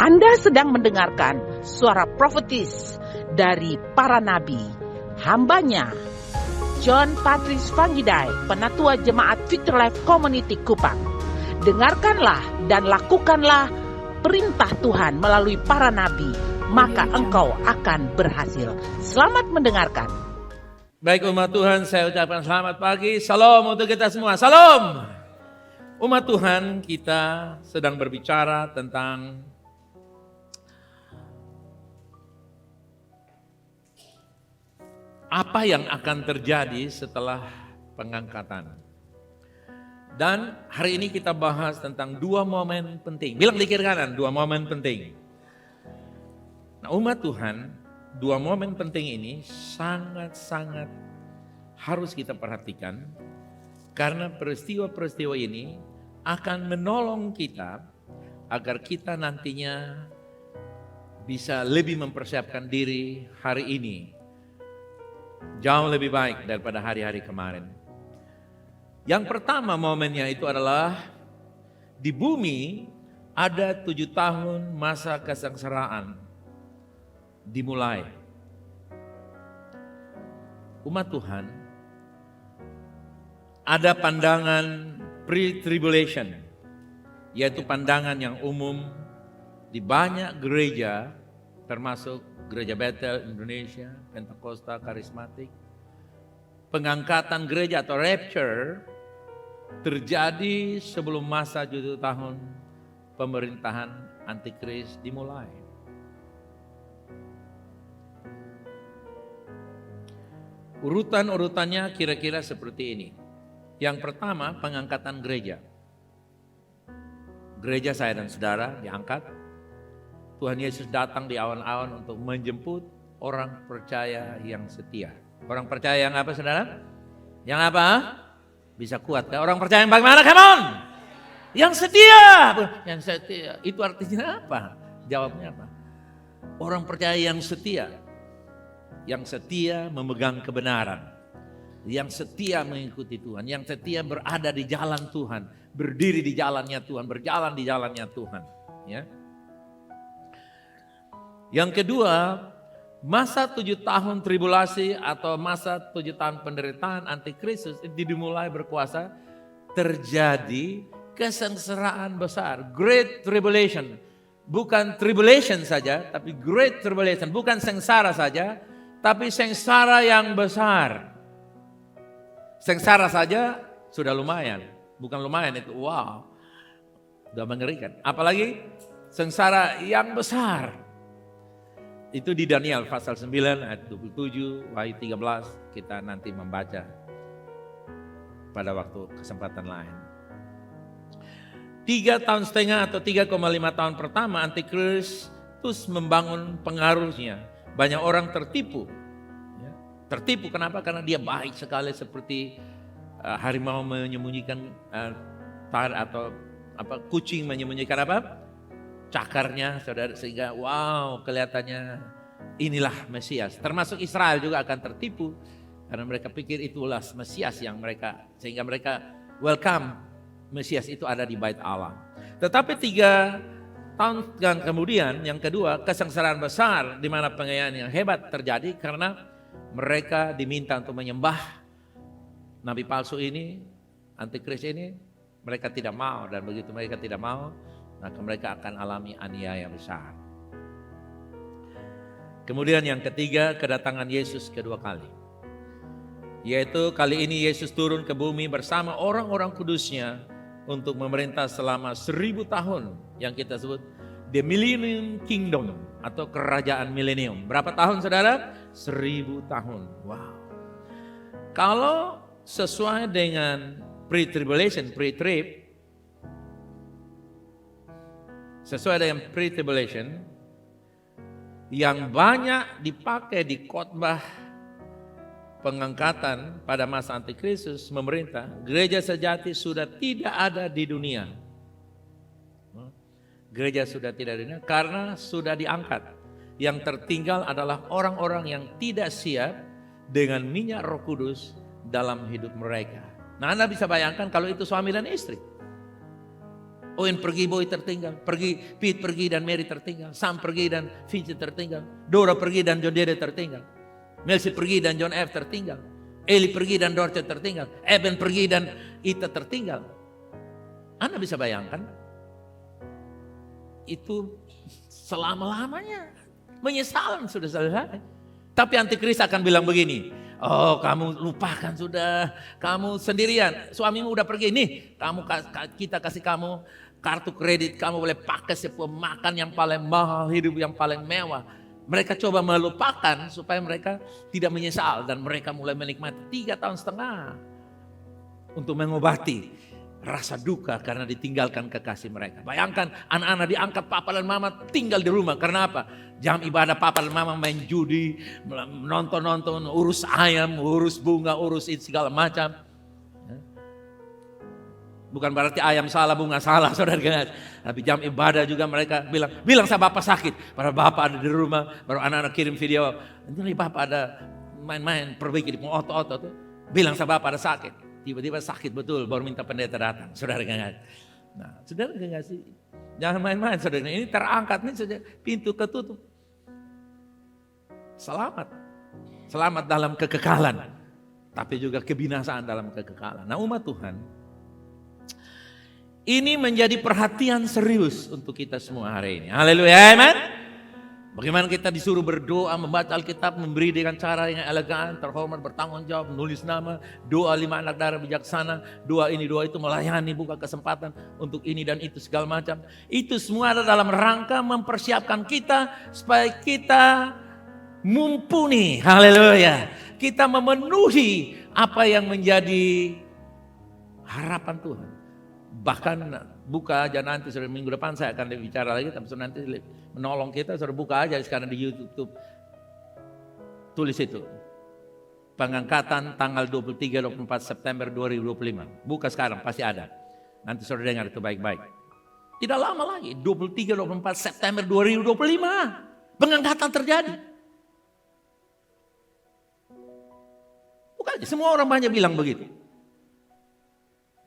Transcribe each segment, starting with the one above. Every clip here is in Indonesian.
Anda sedang mendengarkan suara profetis dari para nabi, hambanya John Patrice Vanggidai, Penatua Jemaat Future Life Community Kupang. Dengarkanlah dan lakukanlah perintah Tuhan melalui para nabi, maka engkau akan berhasil. Selamat mendengarkan. Baik umat Tuhan, saya ucapkan selamat pagi. Salam untuk kita semua. Salam. Umat Tuhan, kita sedang berbicara tentang apa yang akan terjadi setelah pengangkatan. Dan hari ini kita bahas tentang dua momen penting. Bilang di kiri kanan, dua momen penting. Nah, umat Tuhan, dua momen penting ini sangat-sangat harus kita perhatikan. Karena peristiwa-peristiwa ini akan menolong kita agar kita nantinya bisa lebih mempersiapkan diri hari ini. Jauh lebih baik daripada hari-hari kemarin. Yang pertama momennya itu adalah di bumi ada 7 tahun masa kesengsaraan dimulai. Umat Tuhan, ada pandangan pre-tribulation, yaitu pandangan yang umum di banyak gereja, termasuk Gereja Bethel Indonesia, Pentakosta, Karismatik. Pengangkatan gereja atau rapture terjadi sebelum masa 7 tahun pemerintahan antikris dimulai. Urutan-urutannya kira-kira seperti ini. Yang pertama, pengangkatan gereja. Gereja saya dan saudara diangkat. Tuhan Yesus datang di awan-awan untuk menjemput orang percaya yang setia. Orang percaya yang apa, saudara? Yang apa? Bisa kuat. Orang percaya yang bagaimana? Come on! Yang setia. Yang setia. Itu artinya apa? Jawabnya apa? Orang percaya yang setia. Yang setia memegang kebenaran. Yang setia mengikuti Tuhan. Yang setia berada di jalan Tuhan. Berdiri di jalannya Tuhan. Berjalan di jalannya Tuhan. Ya. Yang kedua, masa 7 tahun tribulasi atau masa 7 tahun penderitaan antikristus itu dimulai berkuasa, terjadi kesengsaraan besar, great tribulation. Bukan tribulation saja, tapi great tribulation. Bukan sengsara saja, tapi sengsara yang besar. Sengsara saja sudah lumayan, bukan lumayan itu, wow, sudah mengerikan. Apalagi sengsara yang besar. Itu di Daniel pasal 9 ayat 27, Wahyu 13 kita nanti membaca pada waktu kesempatan lain. 3,5 tahun atau 3,5 tahun pertama antikristus membangun pengaruhnya. Banyak orang tertipu. Ya. Tertipu kenapa? Karena dia baik sekali seperti harimau menyembunyikan tar atau kucing menyembunyikan apa? Cakarnya, saudara, sehingga wow, kelihatannya inilah Mesias. Termasuk Israel juga akan tertipu karena mereka pikir itulah Mesias yang mereka, sehingga mereka welcome Mesias itu ada di bait Allah. Tetapi 3 tahun kemudian, yang kedua, kesengsaraan besar di mana pengayaan yang hebat terjadi karena mereka diminta untuk menyembah nabi palsu ini, antikris ini. Mereka tidak mau, dan begitu mereka tidak mau, maka mereka akan alami aniaya besar. Kemudian yang ketiga, kedatangan Yesus kedua kali. Yaitu kali ini Yesus turun ke bumi bersama orang-orang kudusnya untuk memerintah selama 1000 tahun yang kita sebut The Millennium Kingdom atau kerajaan milenium. Berapa tahun, saudara? 1000 tahun. Wow. Kalau sesuai dengan pre-tribulation, pre-trib, sesuai dengan pre-tribulation, yang banyak dipakai di khotbah pengangkatan pada masa antikristus memerintah, gereja sejati sudah tidak ada di dunia. Gereja sudah tidak ada di dunia karena sudah diangkat. Yang tertinggal adalah orang-orang yang tidak siap dengan minyak Roh Kudus dalam hidup mereka. Nah, Anda bisa bayangkan kalau itu suami dan istri. Owen pergi, Boy tertinggal. Pete pergi dan Mary tertinggal. Sam pergi dan Vincent tertinggal. Dora pergi dan John Dede tertinggal. Melsi pergi dan John F tertinggal. Eli pergi dan Dorothy tertinggal. Eben pergi dan Ita tertinggal. Anda bisa bayangkan? Itu selama-lamanya. Menyesalan sudah selesai. Tapi antikris akan bilang begini. Oh, kamu lupakan sudah. Kamu sendirian. Suamimu udah pergi. Nih, kita kasih kamu kartu kredit. Kamu boleh pakai sebuah makan yang paling mahal. Hidup yang paling mewah. Mereka coba melupakan supaya mereka tidak menyesal. Dan mereka mulai menikmati 3 tahun setengah. Untuk mengobati rasa duka karena ditinggalkan kekasih mereka. Bayangkan anak-anak diangkat papa dan mama tinggal di rumah. Karena apa? Jam ibadah papa dan mama main judi, nonton-nonton, urus ayam, urus bunga, urus segala macam. Bukan berarti ayam salah, bunga salah, saudara. Tapi jam ibadah juga mereka bilang saya bapak sakit. Padahal bapak ada di rumah, baru anak-anak kirim video. Ini bapak ada main-main, perbaiki di otot-otot. Bilang saya bapak ada sakit. Tiba-tiba sakit betul, baru minta pendeta datang. Saudara ingat. Nah, saudara enggak sih? Jangan main-main, saudara. Ini terangkat nih saja, pintu ketutup. Selamat dalam kekekalan. Tapi juga kebinasaan dalam kekekalan. Nah, umat Tuhan, ini menjadi perhatian serius untuk kita semua hari ini. Haleluya, amen. Bagaimana kita disuruh berdoa, membaca Alkitab, memberi dengan cara yang elegan, terhormat, bertanggung jawab, menulis nama, doa 5 anak darah bijaksana, doa ini, doa itu, melayani, buka kesempatan untuk ini dan itu segala macam. Itu semua ada dalam rangka mempersiapkan kita supaya kita mumpuni, haleluya. Kita memenuhi apa yang menjadi harapan Tuhan. Bahkan buka aja nanti, saudara, minggu depan saya akan bicara lagi, tapi nanti menolong kita, saudara buka aja sekarang di YouTube. Tulis itu. Pengangkatan tanggal 23-24 September 2025. Buka sekarang, pasti ada. Nanti saudara dengar itu baik-baik. Tidak lama lagi, 23-24 September 2025. Pengangkatan terjadi. Bukan aja, semua orang banyak bilang begitu.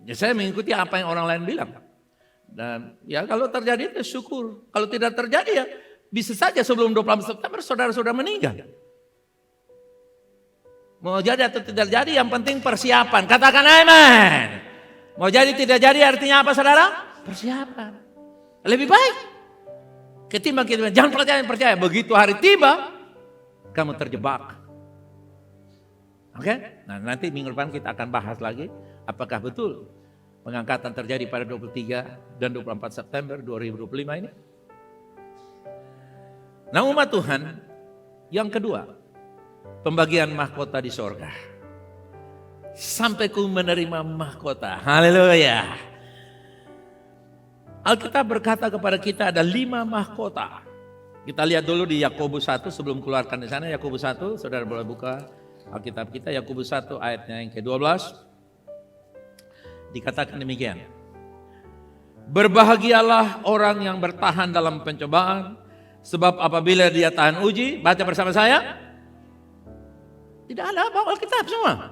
Ya, saya mengikuti apa yang orang lain bilang. Dan ya kalau terjadi itu syukur. Kalau tidak terjadi ya bisa saja sebelum 24 September saudara sudah meninggal. Mau jadi atau tidak jadi yang penting persiapan. Katakan amin. Mau jadi tidak jadi artinya apa saudara? Persiapan. Lebih baik. Ketimbang kita jangan percaya. Begitu hari tiba kamu terjebak. Oke? Nah, nanti minggu depan kita akan bahas lagi. Apakah betul pengangkatan terjadi pada 23 dan 24 September 2025 ini? Nah, umat Tuhan, yang kedua, pembagian mahkota di sorga. Sampai ku menerima mahkota. Haleluya. Alkitab berkata kepada kita ada 5 mahkota. Kita lihat dulu di Yakobus 1 sebelum keluarkan di sana. Yakobus 1, saudara boleh buka Alkitab kita. Yakobus 1 ayatnya yang ke-12. Dikatakan demikian. Berbahagialah orang yang bertahan dalam pencobaan. Sebab apabila dia tahan uji, baca bersama saya. Tidak ada apa Alkitab semua.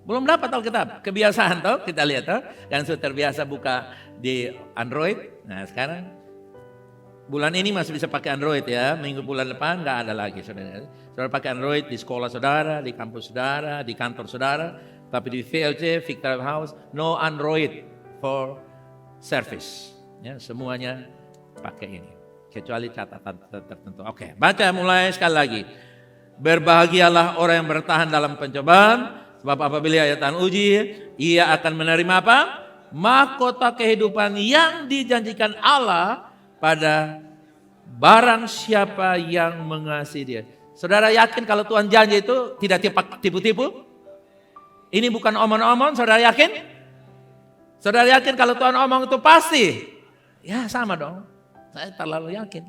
Belum dapat Alkitab. Kebiasaan toh, kita lihat toh. Kan sudah terbiasa buka di Android. Nah sekarang bulan ini masih bisa pakai Android ya. Minggu bulan depan nggak ada lagi saudara. Saudara pakai Android di sekolah saudara, di kampus saudara, di kantor saudara. Tapi di VLC, Victoria House, no Android for service. Ya, semuanya pakai ini. Kecuali catatan tertentu. Oke, baca mulai sekali lagi. Berbahagialah orang yang bertahan dalam pencobaan. Sebab apabila ia tahan uji, ia akan menerima apa? Mahkota kehidupan yang dijanjikan Allah pada barang siapa yang mengasihi dia. Saudara yakin kalau Tuhan janji itu tidak tipu-tipu? Ini bukan omong-omong, saudara yakin? Saudara yakin kalau Tuhan omong itu pasti? Ya sama dong, saya terlalu yakin.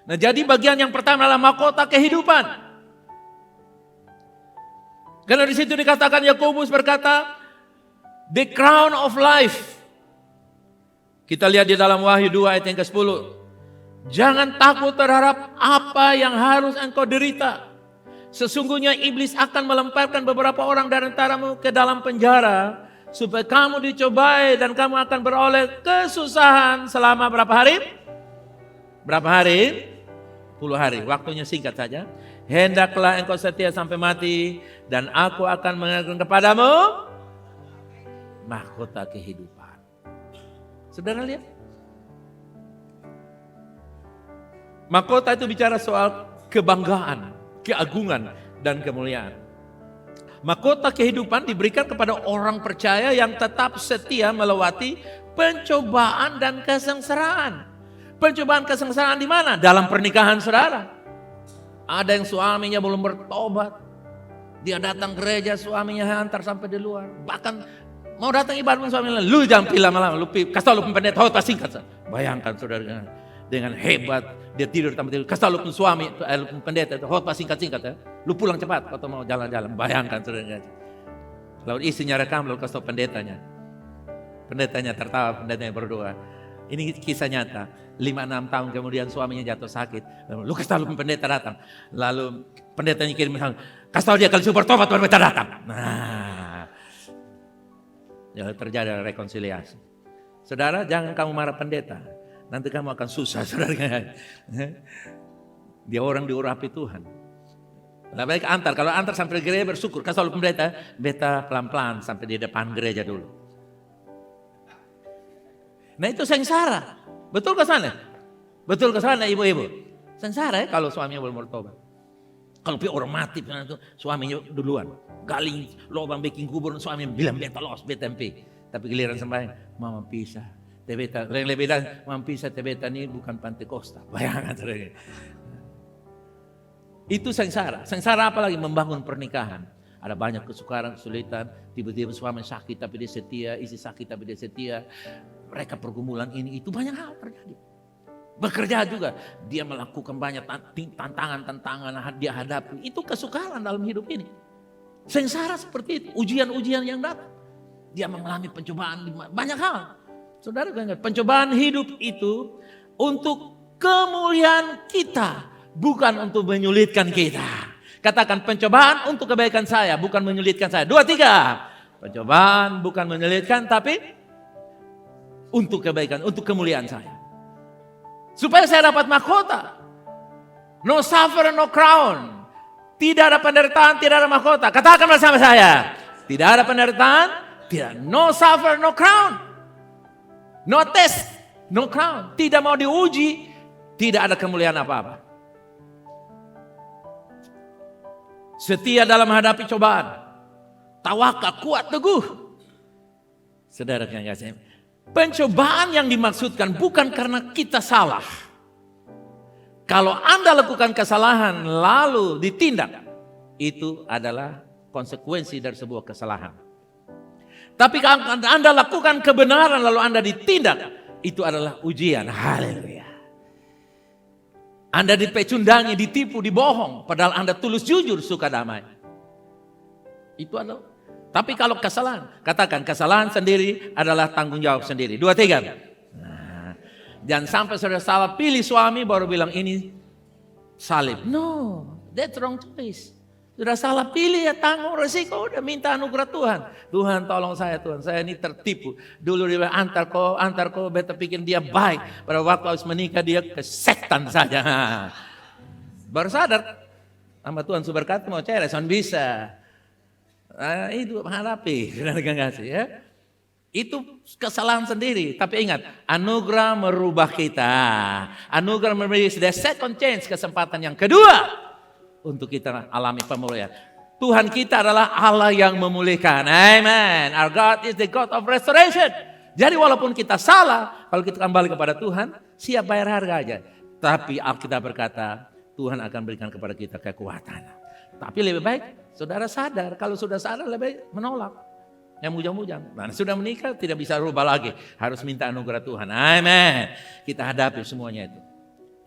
Nah jadi bagian yang pertama adalah mahkota kehidupan. Karena di situ dikatakan Yakobus berkata, the crown of life. Kita lihat di dalam Wahyu 2 ayat yang ke-10. Jangan takut terhadap apa yang harus engkau derita. Sesungguhnya iblis akan melemparkan beberapa orang dari antaramu ke dalam penjara supaya kamu dicobai dan kamu akan beroleh kesusahan selama berapa hari? Berapa hari? 10 hari. Waktunya singkat saja. Hendaklah engkau setia sampai mati dan aku akan mengajarkan kepadamu mahkota kehidupan. Saudara lihat. Mahkota itu bicara soal kebanggaan, keagungan, dan kemuliaan. Mahkota kehidupan diberikan kepada orang percaya yang tetap setia melewati pencobaan dan kesengsaraan. Pencobaan kesengsaraan di mana? Dalam pernikahan saudara. Ada yang suaminya belum bertobat. Dia datang gereja, suaminya hantar sampai di luar. Bahkan mau datang ibadah pun suaminya, lu jangan pilih lama-lama. Lu kasih tau lu pendeta, khotbah singkat. Bayangkan saudara dengan hebat. Dia tidur tanpa tidur. Kasih tau lu suami, lu pendeta, khotbah singkat-singkat ya. Lu pulang cepat atau mau jalan-jalan. Bayangkan saudara. Lalu istrinya rekam, lalu kasih tau pendetanya. Pendetanya tertawa, pendetanya berdoa. Ini kisah nyata. 5-6 tahun kemudian suaminya jatuh sakit. Lalu, lu kasih tahu pendeta datang. Lalu pendetanya kirim misalnya, kasih tahu dia kalau sudah bertobat baru pendeta datang. Nah, ya, terjadi rekonsiliasi. Saudara, jangan kamu marah pendeta. Nanti kamu akan susah, saudara. Dia orang diurapi Tuhan. Lebih baik antar. Kalau antar sampai gereja bersyukur. Kasih tahu pendeta, beta pelan-pelan sampai di depan gereja dulu. Nah itu sengsara. Betul ke sana? Betul ke sana ibu-ibu? Sengsara ya kalau suaminya belum bertobat. Kalau orang mati suaminya duluan. Galing lubang bikin kubur suaminya bilang beta los, beta MP. Tapi giliran sembahyang, mama pisah. Tebeta, lebih dan mama pisah tebeta ini bukan Pantekosta. Bayangkan saudara. Itu sengsara. Sengsara apalagi membangun pernikahan. Ada banyak kesukaran, kesulitan. Tiba-tiba suami sakit tapi dia setia. Istri sakit tapi dia setia. Mereka pergumulan ini itu banyak hal terjadi. Bekerja juga. Dia melakukan banyak tantangan-tantangan dia hadapi. Itu kesukaran dalam hidup ini. Sengsara seperti itu. Ujian-ujian yang datang. Dia mengalami pencobaan banyak hal. Saudara ingat, pencobaan hidup itu untuk kemuliaan kita. Bukan untuk menyulitkan kita. Katakan pencobaan untuk kebaikan saya, bukan menyulitkan saya. 2, 3. Pencobaan bukan menyulitkan tapi untuk kebaikan, untuk kemuliaan saya. Supaya saya dapat mahkota. No suffer, no crown. Tidak ada penderitaan, tidak ada mahkota. Katakan bersama saya. Tidak ada penderitaan, tidak. No suffer, no crown. No test, no crown. Tidak mau diuji, tidak ada kemuliaan apa-apa. Setia dalam menghadapi cobaan. Tawakal, kuat, teguh. Saudara yang kasih. Pencobaan yang dimaksudkan bukan karena kita salah. Kalau Anda lakukan kesalahan lalu ditindak, itu adalah konsekuensi dari sebuah kesalahan. Tapi kalau Anda lakukan kebenaran lalu Anda ditindak, itu adalah ujian. Haleluya. Anda dipecundangi, ditipu, dibohong, padahal Anda tulus jujur suka damai. Itu adalah. Tapi kalau kesalahan, katakan kesalahan sendiri adalah tanggung jawab sendiri. 2, 3. Nah, jangan sampai sudah salah pilih suami baru bilang ini salib. No, that's wrong choice. Sudah salah pilih ya tanggung resiko, udah minta anugerah Tuhan. Tuhan tolong saya Tuhan, saya ini tertipu. Dulu dia antar kau, beta pikir dia baik. Pada waktu harus menikah dia ke setan saja. Baru sadar, sama Tuhan berkata mau cerai, bisa. Nah, itu menghadapi, ya. Itu kesalahan sendiri. Tapi ingat, anugerah merubah kita. Anugerah memberi the second chance, kesempatan yang kedua untuk kita alami pemulihan. Tuhan kita adalah Allah yang memulihkan. Amen. Our God is the God of restoration. Jadi walaupun kita salah, kalau kita kembali kepada Tuhan, siap bayar harga aja. Tapi Alkitab berkata, Tuhan akan berikan kepada kita kekuatan. Tapi lebih baik saudara sadar, kalau sudah sadar lebih baik menolak. Yang mujang-mujang. Nah, sudah menikah tidak bisa rubah lagi. Harus minta anugerah Tuhan. Amin. Kita hadapi semuanya itu.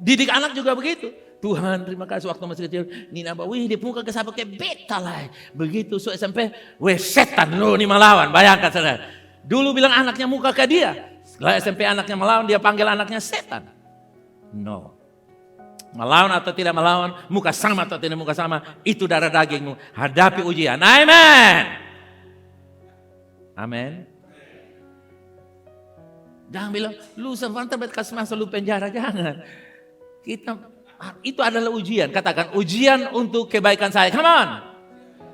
Didik anak juga begitu. Tuhan terima kasih waktu masih kecil. Nina wih di muka kesapa kayak beta lah. Begitu so SMP. Weh setan lu nih melawan. Bayangkan saudara. Dulu bilang anaknya muka ke dia. Setelah SMP anaknya melawan dia panggil anaknya setan. No. Melawan atau tidak melawan, muka sama atau tidak muka sama, itu darah dagingmu. Hadapi ujian. Amen. Amin. Jangan bilang, lu sebentar kasih masa lu penjara, jangan. Itu adalah ujian. Katakan, ujian untuk kebaikan saya. Come on.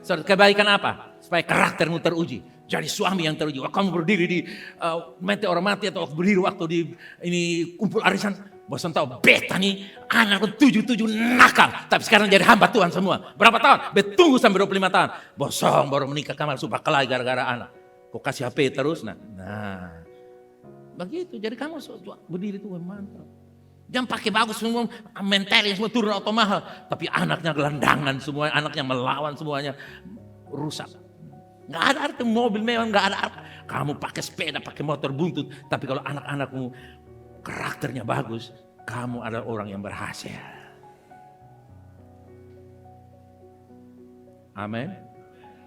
Kebaikan apa? Supaya karaktermu teruji. Jadi suami yang teruji. Kamu berdiri di meteor mati atau berdiri waktu di ini kumpul arisan. Bosan tahu beta nih anak 77 nakal. Tapi sekarang jadi hamba Tuhan semua. Berapa tahun? Betunggu sampai 25 tahun. Bosong baru menikah kamar supaya kelai gara-gara anak. Kok kasih HP terus? Nah. Begitu. Jadi kamu berdiri tuh mantap. Jangan pakai bagus semua, mentalnya semua turun auto mahal. Tapi anaknya gelandangan semua, anaknya melawan semuanya. Rusak. Gak ada arti mobil mewah, gak ada arti. Kamu pakai sepeda, pakai motor buntut. Tapi kalau anak-anakmu karakternya bagus, kamu adalah orang yang berhasil. Amin.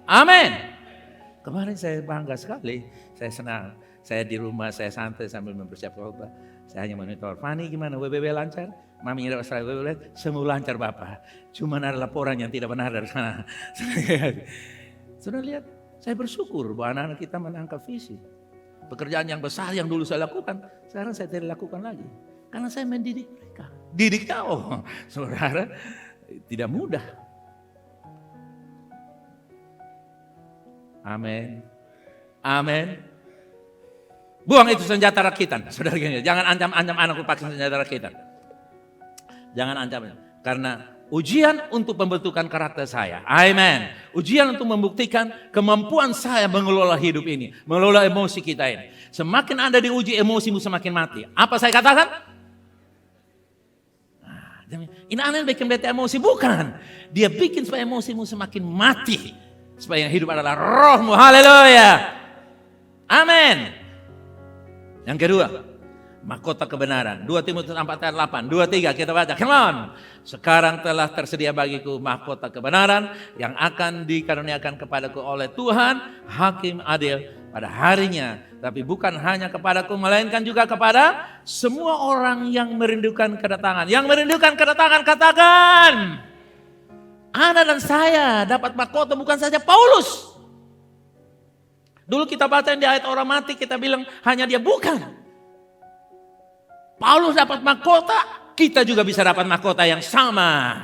Amin. Kemarin saya bangga sekali, saya senang. Saya di rumah, saya santai sambil mempersiapkan khotbah. Saya hanya monitor, Fani gimana, WBB lancar? Mami dari Australia, WBB semua lancar Bapak. Cuma ada laporan yang tidak benar dari sana. Sudah lihat, saya bersyukur bahwa anak-anak kita menangkap visi. Pekerjaan yang besar yang dulu saya lakukan, sekarang saya tidak lakukan lagi. Karena saya mendidik mereka. Didik kau, saudara, tidak mudah. Amin. Amin. Buang itu senjata rakitan, saudara. Jangan ancam-ancam anakku pakai senjata rakitan. Jangan ancam. Karena ujian untuk pembentukan karakter saya. Amin. Ujian untuk membuktikan kemampuan saya mengelola hidup ini. Mengelola emosi kita ini. Semakin Anda diuji, emosimu semakin mati. Apa saya katakan? Ini aneh bikin bete emosi. Bukan. Dia bikin supaya emosimu semakin mati. Supaya yang hidup adalah rohmu. Haleluya. Amin. Yang kedua, mahkota kebenaran. 2 Timotius 4 ayat 8. 2, 3 kita baca. Come on. Sekarang telah tersedia bagiku mahkota kebenaran yang akan dikaruniakan kepadaku oleh Tuhan, hakim adil pada harinya. Tapi bukan hanya kepadaku, melainkan juga kepada semua orang yang merindukan kedatangan. Yang merindukan kedatangan, katakan. Anda dan saya dapat mahkota bukan saja Paulus. Dulu kita baca di ayat orang mati, kita bilang hanya dia, bukan. Paulus dapat mahkota, kita juga bisa dapat mahkota yang sama.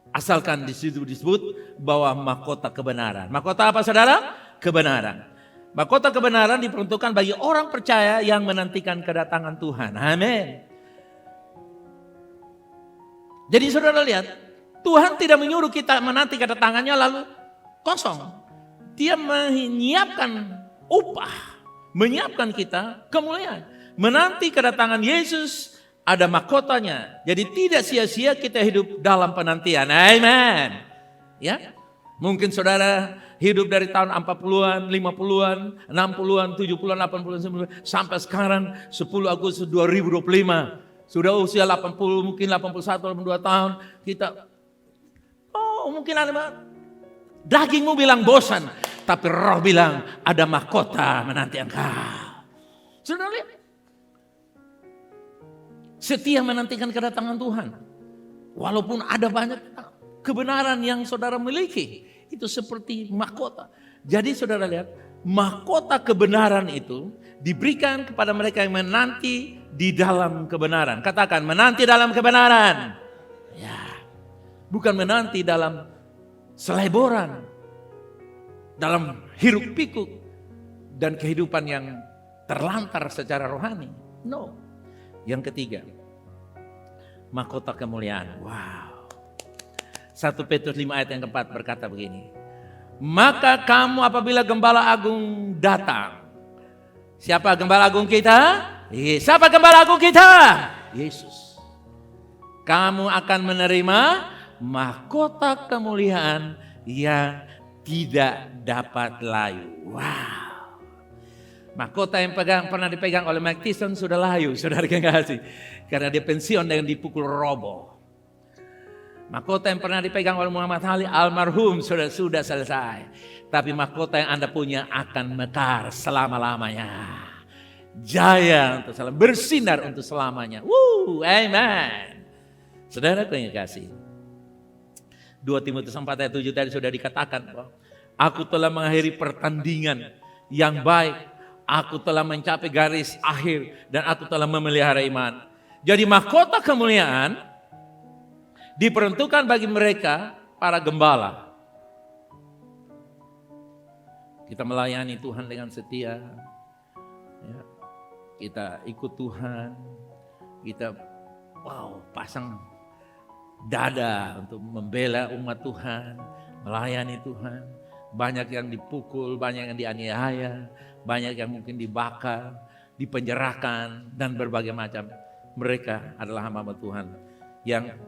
Asalkan di situ disebut bahwa mahkota kebenaran. Mahkota apa saudara? Kebenaran. Mahkota kebenaran diperuntukkan bagi orang percaya yang menantikan kedatangan Tuhan. Amin. Jadi saudara lihat, Tuhan tidak menyuruh kita menanti kedatangannya lalu kosong. Dia menyiapkan upah, menyiapkan kita kemuliaan. Menanti kedatangan Yesus ada mahkotanya. Jadi tidak sia-sia kita hidup dalam penantian. Amen. Ya, mungkin saudara hidup dari tahun 40-an, 50-an, 60-an, 70-an, 80-an, 90-an, sampai sekarang 10 Agustus 2025. Sudah usia 80, mungkin 81, 82 tahun. Kita, mungkin ada dagingmu bilang bosan, tapi roh bilang ada mahkota menanti engkau. Sudah lihat? Setia menantikan kedatangan Tuhan. Walaupun ada banyak kebenaran yang saudara miliki, itu seperti mahkota. Jadi saudara lihat, mahkota kebenaran itu diberikan kepada mereka yang menanti di dalam kebenaran. Katakan, menanti dalam kebenaran. Ya, bukan menanti dalam seleboran, dalam hiruk pikuk dan kehidupan yang terlantar secara rohani. No. Yang ketiga, mahkota kemuliaan. Wow. 1 Petrus 5 ayat yang keempat berkata begini. Maka kamu apabila Gembala Agung datang. Siapa Gembala Agung kita? Siapa Gembala Agung kita? Yesus. Kamu akan menerima mahkota kemuliaan yang tidak dapat layu. Wow. Mahkota yang pernah dipegang oleh Mike Tyson sudah layu, saudara kasih. Karena dia pensiun dengan dipukul roboh. Mahkota yang pernah dipegang oleh Muhammad Ali almarhum sudah selesai. Tapi mahkota yang Anda punya akan mekar selama-lamanya. Jaya untuk selamanya, bersinar untuk selamanya. Amen. Saudara yang kasih. 2 Timotius 4 ayat 7 tadi sudah dikatakan bahwa aku telah mengakhiri pertandingan. yang baik. Aku telah mencapai garis akhir dan aku telah memelihara iman. Jadi mahkota kemuliaan diperuntukkan bagi mereka para gembala. Kita melayani Tuhan dengan setia. Ya. Kita ikut Tuhan. Kita pasang dada untuk membela umat Tuhan, melayani Tuhan. Banyak yang dipukul, banyak yang dianiaya, banyak yang mungkin dibakar, dipenjarakan, dan berbagai macam. Mereka adalah hamba Tuhan yang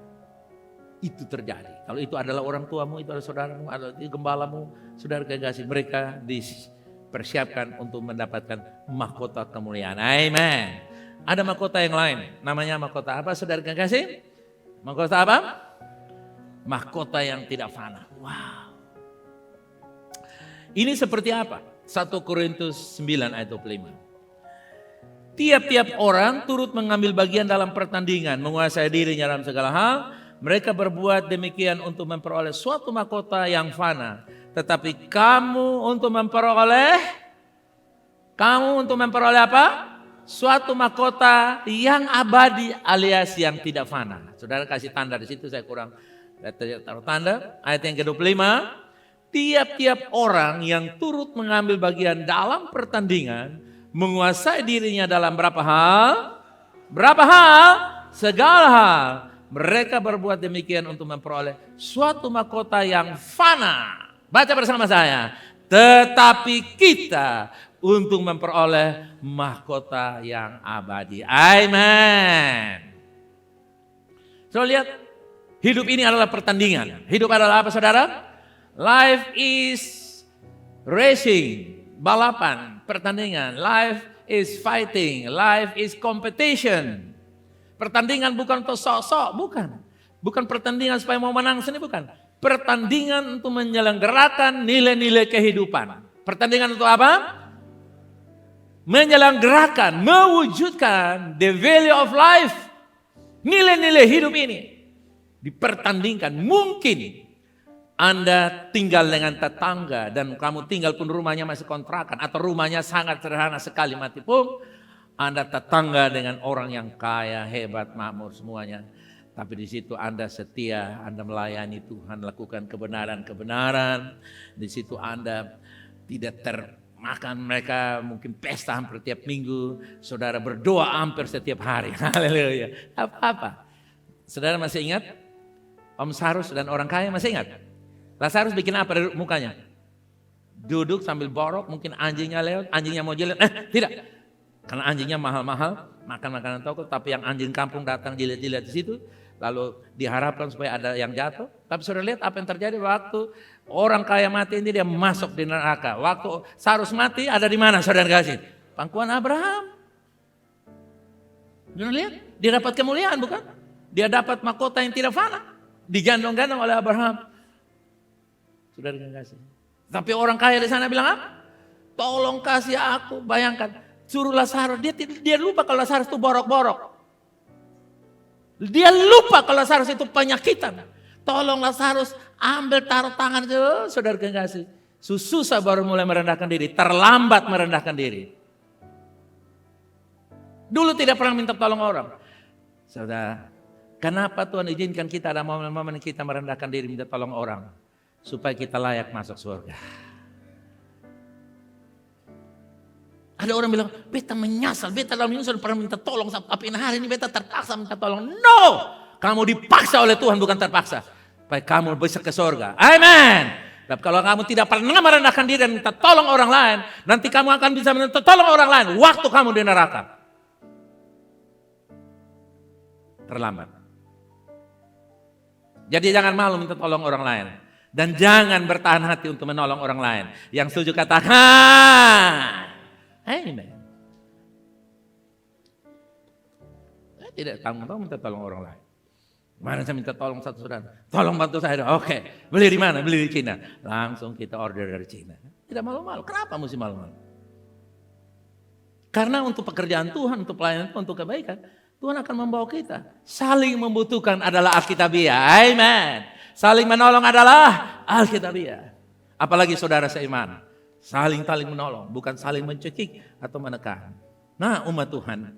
itu terjadi. Kalau itu adalah orang tuamu, itu adalah saudaramu, adalah gembalamu, saudara kekasih, mereka dipersiapkan untuk mendapatkan mahkota kemuliaan. Amen. Ada mahkota yang lain, namanya mahkota apa saudara kekasih? Mahkota apa? Mahkota yang tidak fana. Wow. Ini seperti apa? 1 Korintus 9 ayat 25. Tiap-tiap orang turut mengambil bagian dalam pertandingan, menguasai dirinya dalam segala hal. Mereka berbuat demikian untuk memperoleh suatu mahkota yang fana. Tetapi kamu untuk memperoleh apa? Suatu mahkota yang abadi alias yang tidak fana. Saudara kasih tanda di situ, saya kurang taruh tanda. Ayat yang ke-25. Tiap-tiap orang yang turut mengambil bagian dalam pertandingan menguasai dirinya dalam berapa hal? Berapa hal? Segala hal. Mereka berbuat demikian untuk memperoleh suatu mahkota yang fana. Baca bersama saya. Tetapi kita untuk memperoleh mahkota yang abadi. Amen. So lihat, hidup ini adalah pertandingan. Hidup adalah apa saudara? Life is racing, balapan, pertandingan. Life is fighting, life is competition. Pertandingan bukan untuk sok-sok, bukan. Bukan pertandingan supaya mau menang sini, bukan. Pertandingan untuk menyelenggarakan nilai-nilai kehidupan. Pertandingan untuk apa? Menyelenggarakan, mewujudkan the value of life. Nilai-nilai hidup ini dipertandingkan. Mungkin Anda tinggal dengan tetangga dan kamu tinggal pun rumahnya masih kontrakan atau rumahnya sangat sederhana sekali mati pun. Anda tetangga dengan orang yang kaya, hebat, makmur semuanya. Tapi di situ Anda setia, Anda melayani Tuhan, lakukan kebenaran-kebenaran. Di situ Anda tidak termakan mereka, mungkin pesta hampir tiap minggu. Saudara berdoa hampir setiap hari. Haleluya. Apa-apa. Saudara masih ingat? Om Sarus dan orang kaya masih ingat? Lazarus bikin apa dari mukanya? Duduk sambil borok, mungkin anjingnya lewat, anjingnya mau jilat. Tidak. Karena anjingnya mahal-mahal, makan makanan toko, tapi yang anjing kampung datang jilat-jilat di situ, lalu diharapkan supaya ada yang jatuh. Tapi sudah lihat apa yang terjadi waktu orang kaya mati ini, dia masuk di neraka. Waktu Sarus mati ada di mana saudara kasih? Pangkuan Abraham. Sudah lihat? Dia dapat kemuliaan bukan? Dia dapat mahkota yang tidak fana. Digandong-gandong oleh Abraham. Saudara kasih. Tapi orang kaya di sana bilang apa? Tolong kasih aku, bayangkan. Suruh Lazarus, dia lupa kalau Lazarus itu borok-borok. Dia lupa kalau Lazarus itu penyakitan. Tolong Lazarus ambil taruh tangan itu, saudara kasih. Susah baru mulai merendahkan diri, terlambat merendahkan diri. Dulu tidak pernah minta tolong orang. Saudara, kenapa Tuhan izinkan kita ada momen-momen kita merendahkan diri minta tolong orang? Supaya kita layak masuk surga. Ada orang bilang, beta menyesal, beta dalam ini sudah pernah minta tolong, tapi hari ini beta terpaksa minta tolong. No! Kamu dipaksa oleh Tuhan, bukan terpaksa. Supaya kamu bisa ke surga. Amen! Tapi kalau kamu tidak pernah merendahkan diri dan minta tolong orang lain, nanti kamu akan bisa minta tolong orang lain waktu kamu di neraka. Terlambat. Jadi jangan malu minta tolong orang lain. Dan jangan bertahan hati untuk menolong orang lain. Yang setuju katakan. Amen. Saya tidak tanggung-tanggung minta tolong orang lain. Mana saya minta tolong satu saudara. Tolong bantu saya. Oke. Beli di mana? Beli di Cina. Langsung kita order dari Cina. Tidak malu-malu. Kenapa mesti malu-malu? Karena untuk pekerjaan Tuhan, untuk pelayanan Tuhan, untuk kebaikan, Tuhan akan membawa kita. Saling membutuhkan adalah Alkitabiah. Amen. Saling menolong adalah Alkitabiah. Apalagi saudara seiman. Saling menolong, bukan saling mencekik atau menekan. Nah, umat Tuhan,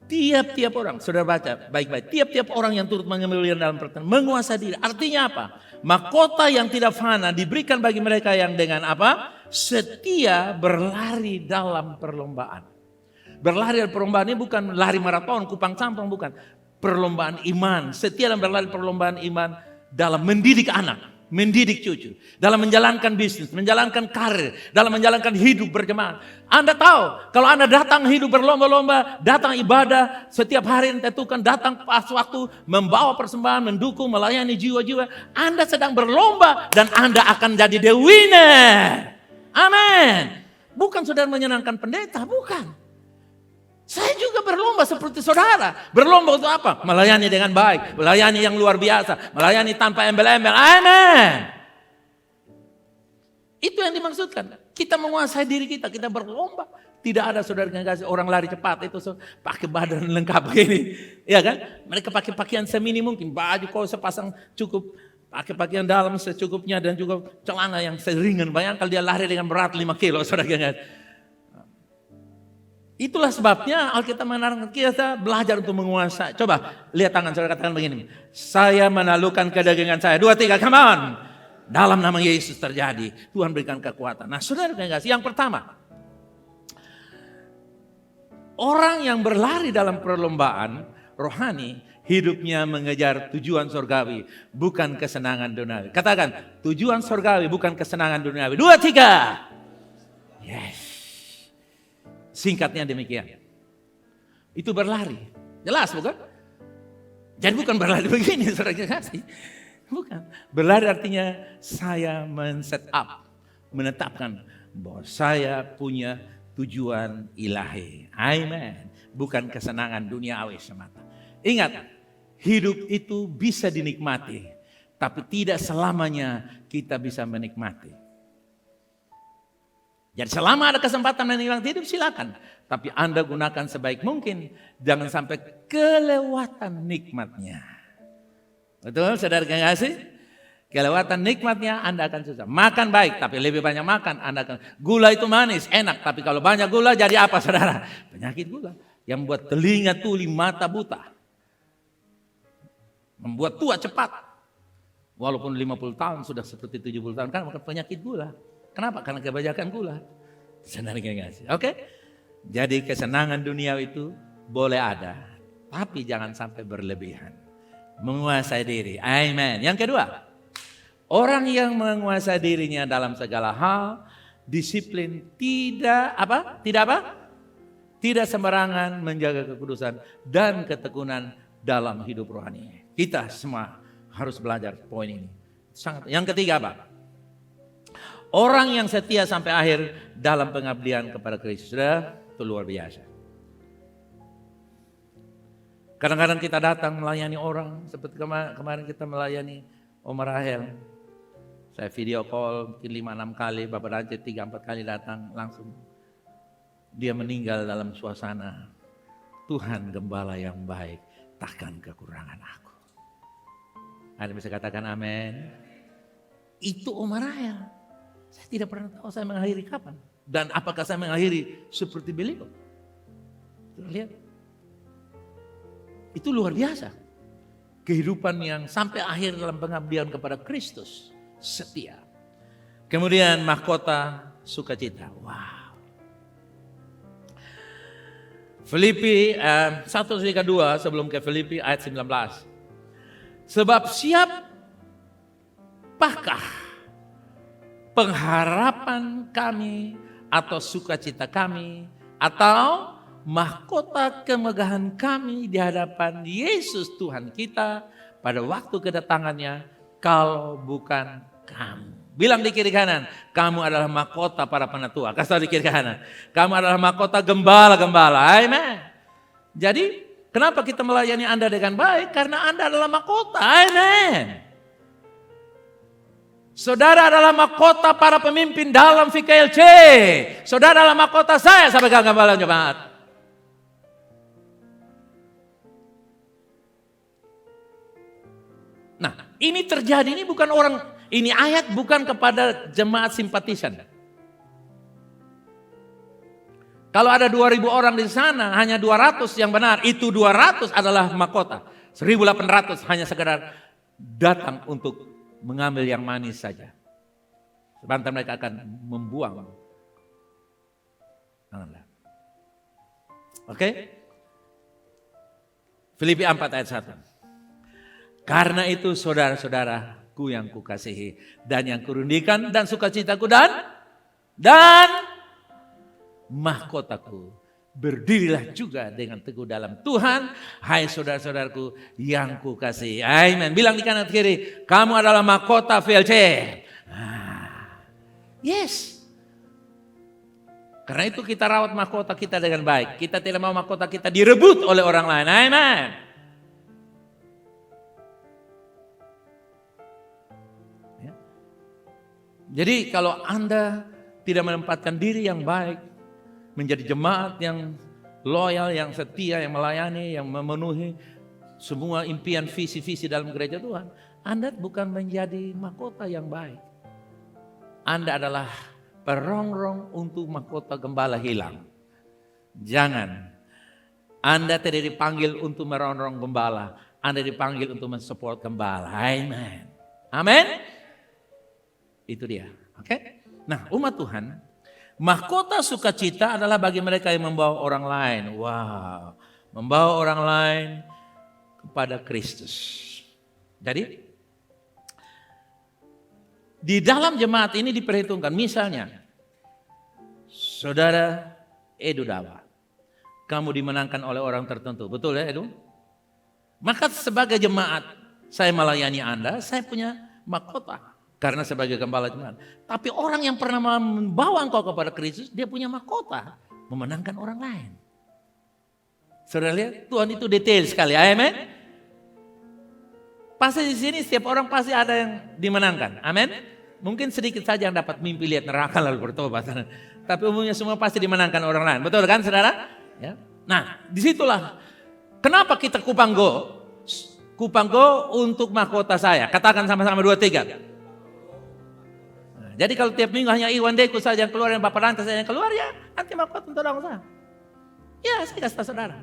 tiap-tiap orang, saudara baca baik-baik, tiap-tiap orang yang turut mengambil bagian dalam pertandingan menguasai diri. Artinya apa? Mahkota yang tidak fana diberikan bagi mereka yang dengan apa? Setia berlari dalam perlombaan. Berlari dalam perlombaan ini bukan lari maraton, kupang campang, bukan. Perlombaan iman, setia dalam berlari perlombaan iman dalam mendidik anak. Mendidik cucu, dalam menjalankan bisnis, menjalankan karir, dalam menjalankan hidup berjemaat. Anda tahu, kalau Anda datang hidup berlomba-lomba, datang ibadah, setiap hari tentukan datang pas waktu, membawa persembahan, mendukung, melayani jiwa-jiwa, Anda sedang berlomba dan Anda akan jadi the winner. Amin. Bukan saudara menyenangkan pendeta, bukan. Saya juga berlomba seperti saudara. Berlomba untuk apa? Melayani dengan baik. Melayani yang luar biasa. Melayani tanpa embel-embel. Amin. Itu yang dimaksudkan. Kita menguasai diri kita. Kita berlomba. Tidak ada saudara yang kasih orang lari cepat. Itu pakai badan lengkap begini. Ya kan? Mereka pakai pakaian semini mungkin. Baju kau sepasang cukup. Pakai pakaian dalam secukupnya. Dan juga celana yang seringan. Bayangkan dia lari dengan berat 5 kilo. Saudara yang itulah sebabnya Alkitab menarangkan kita belajar untuk menguasai. Coba lihat tangan saudara, katakan begini. Saya menaklukkan kedagingan saya. 2, 3, come on. Dalam nama Yesus terjadi. Tuhan berikan kekuatan. Nah saudara yang pertama. Orang yang berlari dalam perlombaan rohani. Hidupnya mengejar tujuan surgawi. Bukan kesenangan duniawi. Katakan tujuan surgawi bukan kesenangan duniawi. 2, 3. Yes. Singkatnya demikian. Itu berlari. Jelas bukan? Jadi bukan berlari begini saudara kasih. Bukan. Berlari artinya saya men-set up. Menetapkan bahwa saya punya tujuan ilahi. Amin. Bukan kesenangan duniawi semata. Ingat, hidup itu bisa dinikmati. Tapi tidak selamanya kita bisa menikmati. Jadi selama ada kesempatan menikmati hidup silakan. Tapi Anda gunakan sebaik mungkin. Jangan sampai kelewatan nikmatnya. Betul saudara kasih? Kelewatan nikmatnya Anda akan susah. Makan baik tapi lebih banyak makan. Anda akan. Gula itu manis enak. Tapi kalau banyak gula jadi apa saudara? Penyakit gula. Yang membuat telinga tuli mata buta. Membuat tua cepat. Walaupun 50 tahun sudah seperti 70 tahun kan makan penyakit gula. Kenapa? Karena kebanyakan gula. Oke? Jadi kesenangan dunia itu boleh ada. Tapi jangan sampai berlebihan. Menguasai diri. Amin. Yang kedua. Orang yang menguasai dirinya dalam segala hal. Disiplin tidak apa? Tidak sembarangan menjaga kekudusan. Dan ketekunan dalam hidup rohani. Kita semua harus belajar poin ini. Yang ketiga apa? Orang yang setia sampai akhir dalam pengabdian kepada Kristus. Itu luar biasa. Kadang-kadang kita datang melayani orang. Seperti kemarin kita melayani Om Rahel. Saya video call mungkin 5-6 kali. Bapak Raja 3-4 kali datang langsung. Dia meninggal dalam suasana. Tuhan gembala yang baik. Takkan kekurangan aku. Ada bisa katakan amin. Itu Om Rahel. Saya tidak pernah tahu saya mengakhiri kapan. Dan apakah saya mengakhiri seperti beliau. Lihat. Itu luar biasa. Kehidupan yang sampai akhir dalam pengabdian kepada Kristus. Setia. Kemudian mahkota sukacita. Wow. Filipi 1-2 sebelum ke Filipi ayat 19. Sebab siapakah pengharapan kami atau sukacita kami atau mahkota kemegahan kami di hadapan Yesus Tuhan kita pada waktu kedatangannya kalau bukan kamu. Bilang di kiri kanan, kamu adalah mahkota para penatua. Kasih tahu di kiri kanan, kamu adalah mahkota gembala-gembala. Amen. Jadi kenapa kita melayani Anda dengan baik? Karena Anda adalah mahkota. Amen. Saudara adalah mahkota para pemimpin dalam VKLC. Saudara adalah mahkota saya sebagai gembala jemaat. Nah, ini terjadi, ini bukan orang Ini ayat bukan kepada jemaat simpatisan. Kalau ada 2.000 orang di sana, hanya 200 yang benar. Itu 200 adalah mahkota. 1.800 hanya sekedar datang untuk mengambil yang manis saja. Sebentar mereka akan membuang. Oke? Filipi 4 ayat 1. Karena itu saudara-saudaraku yang kukasihi dan yang kurundikan dan sukacitaku dan mahkotaku, berdirilah juga dengan teguh dalam Tuhan, hai saudara-saudaraku yang kukasihi. Amin. Bilang di kanan kiri, kamu adalah mahkota VLC. Yes. Karena itu kita rawat mahkota kita dengan baik. Kita tidak mau mahkota kita direbut oleh orang lain. Amin. Ya. Jadi kalau Anda tidak menempatkan diri yang baik, menjadi jemaat yang loyal, yang setia, yang melayani, yang memenuhi semua impian visi-visi dalam gereja Tuhan, Anda bukan menjadi mahkota yang baik. Anda adalah perongrong untuk mahkota gembala hilang. Jangan. Anda tidak dipanggil untuk merongrong gembala. Anda dipanggil untuk mensupport gembala. Amen. Amin. Itu dia. Oke? Nah, umat Tuhan, mahkota sukacita adalah bagi mereka yang membawa orang lain. Wow, membawa orang lain kepada Kristus. Jadi, di dalam jemaat ini diperhitungkan. Misalnya, saudara Edu Dawa, kamu dimenangkan oleh orang tertentu. Betul ya Edu? Maka sebagai jemaat, saya melayani Anda, saya punya mahkota. Karena sebagai gembala jemaat. Tapi orang yang pernah membawa engkau kepada Kristus, dia punya mahkota. Memenangkan orang lain. Saudara lihat, Tuhan itu detail sekali. Amin. Pasti di sini setiap orang pasti ada yang dimenangkan. Amin. Mungkin sedikit saja yang dapat mimpi lihat neraka lalu bertobat. Tapi umumnya semua pasti dimenangkan orang lain. Betul kan saudara? Ya. Nah, disitulah. Kenapa kita kupanggo? Kupanggo untuk mahkota saya. Katakan sama-sama 2, 3. Jadi kalau tiap minggu hanya Iwan Deku saja yang keluar, dan Bapak Lantas saja yang keluar, ya nanti mahkota untuk orang saya. Ya saya kasih tahu saudara.